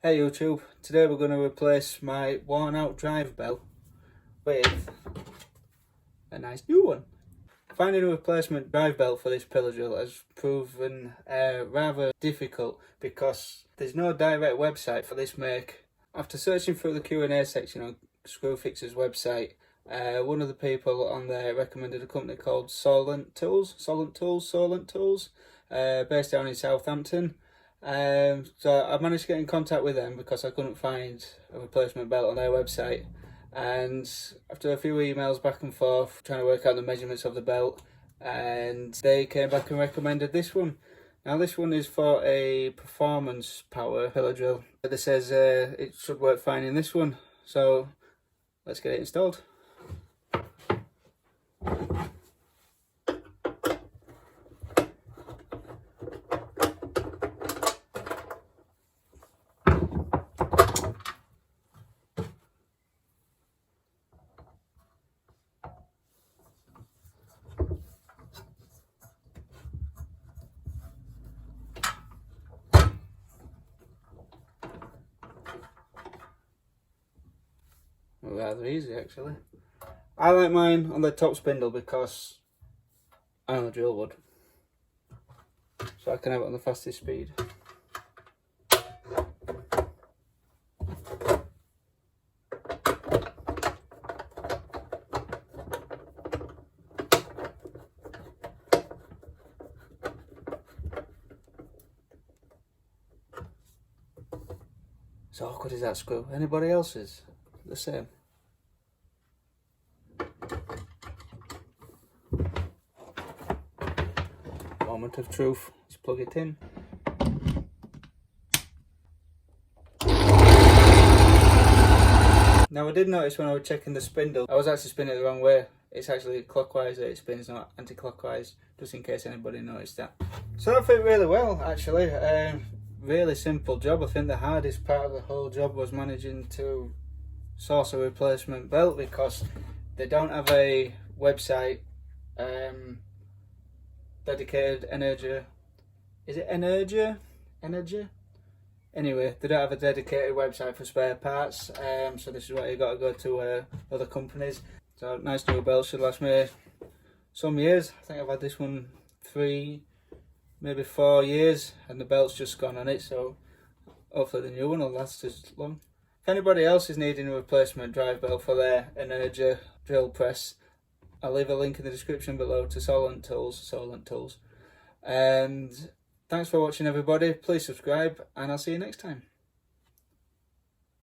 Hey YouTube, today we're going to replace my worn out drive bell with a nice new one. Finding a replacement drive bell for this pillar drill has proven rather difficult because there's no direct website for this make. After searching through the Q&A section on Screwfix's website, one of the people on there recommended a company called Solent Tools, based down in Southampton. So I managed to get in contact with them because I couldn't find a replacement belt on their website, and after a few emails back and forth trying to work out the measurements of the belt, and they came back and recommended this one. Now this one is for a performance power pillar drill, but it says it should work fine in this one, so let's get it installed. Rather easy actually. I like mine on the top spindle because I know a drill would, so I can have it on the fastest speed. As awkward as that screw. Anybody else's? The same. Moment of truth. Let's plug it in. Now I did notice when I was checking the spindle, I was actually spinning it the wrong way. It's actually clockwise that it spins, not anti-clockwise, just in case anybody noticed that. So that fit really well actually. Really simple job. I think the hardest part of the whole job was managing to source a replacement belt because they don't have a website dedicated. Energer, is it Energer? Anyway, they don't have a dedicated website for spare parts, so this is why you got to go to other companies. So nice new belt, should last me some years. I think I've had this one 3, maybe 4 years, and the belt's just gone on it, so hopefully the new one will last as long. If anybody else is needing a replacement drive belt for their Energer drill press, I'll leave a link in the description below to Solent Tools. And thanks for watching everybody, please subscribe and I'll see you next time.